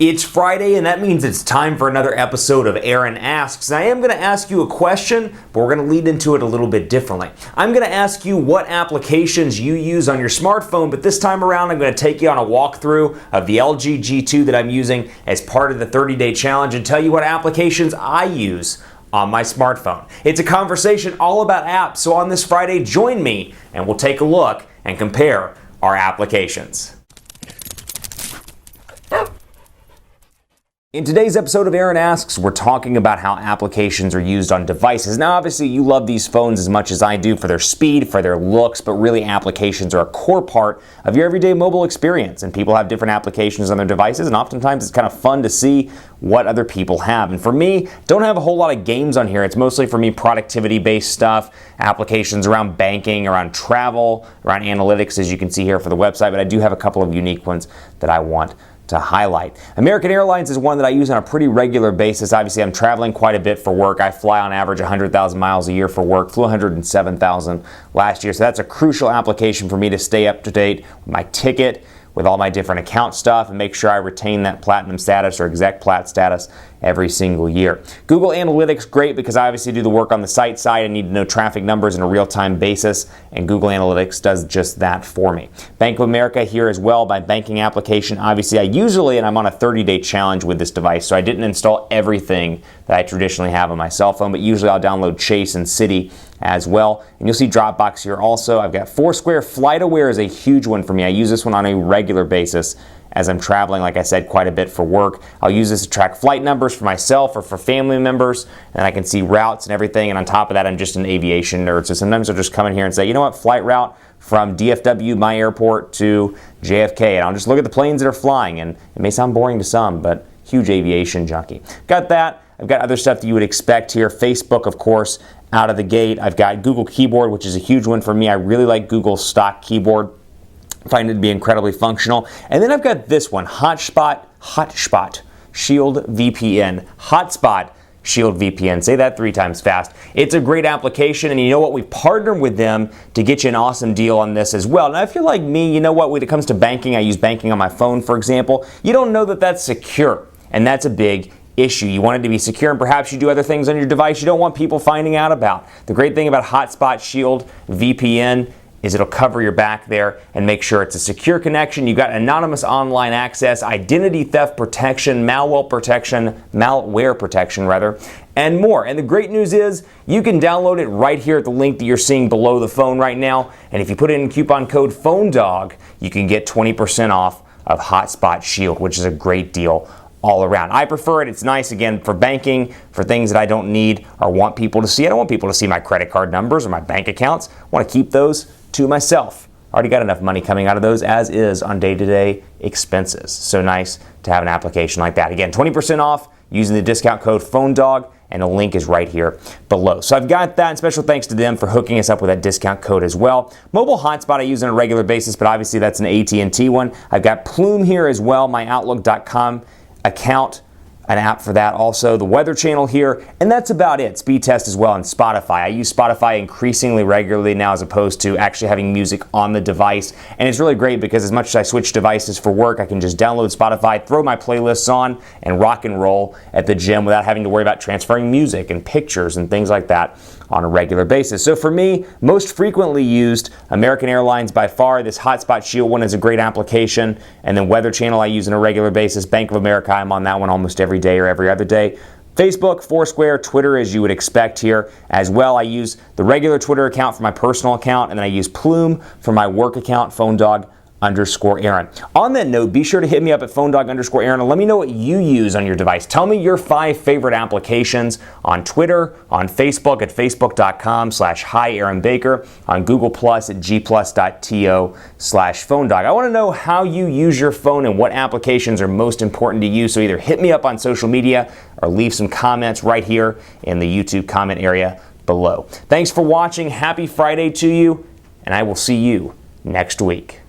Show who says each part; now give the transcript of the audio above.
Speaker 1: It's Friday, and that means it's time for another episode of Aaron Asks. And I am going to ask you a question, but we're going to lead into it a little bit differently. I'm going to ask you what applications you use on your smartphone, but this time around I'm going to take you on a walkthrough of the LG G2 that I'm using as part of the 30-day challenge and tell you what applications I use on my smartphone. It's a conversation all about apps, so on this Friday, join me and we'll take a look and compare our applications. In today's episode of Aaron Asks, we're talking about how applications are used on devices. Now, obviously, you love these phones as much as I do for their speed, for their looks, but really applications are a core part of your everyday mobile experience. And people have different applications on their devices, and oftentimes it's kind of fun to see what other people have. And for me, don't have a whole lot of games on here. It's mostly for me productivity-based stuff, applications around banking, around travel, around analytics, as you can see here for the website, but I do have a couple of unique ones that I want to highlight. American Airlines is one that I use on a pretty regular basis. Obviously, I'm traveling quite a bit for work. I fly on average 100,000 miles a year for work, flew 107,000 last year. So that's a crucial application for me to stay up to date with my ticket, with all my different account stuff, and make sure I retain that platinum status or exec plat status every single year. Google Analytics, great because I obviously do the work on the site side. I need to know traffic numbers on a real-time basis, and Google Analytics does just that for me. Bank of America here as well, my banking application. Obviously, and I'm on a 30-day challenge with this device, so I didn't install everything that I traditionally have on my cell phone, but usually I'll download Chase and Citi as well. And you'll see Dropbox here also. I've got Foursquare. FlightAware is a huge one for me. I use this one on a regular basis as I'm traveling, like I said, quite a bit for work. I'll use this to track flight numbers for myself or for family members, and I can see routes and everything. And on top of that, I'm just an aviation nerd, so sometimes I'll just come in here and say, you know what, flight route from DFW, my airport, to JFK, and I'll just look at the planes that are flying. And it may sound boring to some, but huge aviation junkie. Got that. I've got other stuff that you would expect here. Facebook, of course, out of the gate. I've got Google Keyboard, which is a huge one for me. I really like Google's stock keyboard. I find it to be incredibly functional. And then I've got this one, Hotspot Shield VPN. Hotspot Shield VPN. Say that 3 times fast. It's a great application, and you know what? We've partnered with them to get you an awesome deal on this as well. Now, if you're like me, you know what? When it comes to banking, I use banking on my phone, for example. You don't know that that's secure, and that's a big issue. You want it to be secure, and perhaps you do other things on your device you don't want people finding out about. The great thing about Hotspot Shield VPN is it'll cover your back there and make sure it's a secure connection. You've got anonymous online access, identity theft protection, malware protection, and more. And the great news is you can download it right here at the link that you're seeing below the phone right now. And if you put in coupon code PhoneDog, you can get 20% off of Hotspot Shield, which is a great deal all around. I prefer it. It's nice, again, for banking, for things that I don't need or want people to see. I don't want people to see my credit card numbers or my bank accounts. I want to keep those to myself. I already got enough money coming out of those as is on day-to-day expenses. So nice to have an application like that. Again, 20% off using the discount code PhoneDog, and the link is right here below. So I've got that, and special thanks to them for hooking us up with that discount code as well. Mobile hotspot I use on a regular basis, but obviously that's an AT&T one. I've got Plume here as well, my Outlook.com account, an app for that also, the Weather Channel here, and that's about it. Speed test as well, and Spotify. I use Spotify increasingly regularly now as opposed to actually having music on the device, and it's really great because as much as I switch devices for work, I can just download Spotify, throw my playlists on, and rock and roll at the gym without having to worry about transferring music and pictures and things like that on a regular basis. So for me, most frequently used, American Airlines by far. This Hotspot Shield one is a great application. And then Weather Channel I use on a regular basis. Bank of America, I'm on that one almost every day or every other day. Facebook, Foursquare, Twitter, as you would expect here as well. I use the regular Twitter account for my personal account, and then I use Plume for my work account, PhoneDog_Aaron. On that note, be sure to hit me up at PhoneDog_Aaron and let me know what you use on your device. Tell me your 5 favorite applications on Twitter, on Facebook at facebook.com/HiAaronBaker, on Google Plus at gplus.to/PhoneDog. I want to know how you use your phone and what applications are most important to you. So either hit me up on social media or leave some comments right here in the YouTube comment area below. Thanks for watching. Happy Friday to you, and I will see you next week.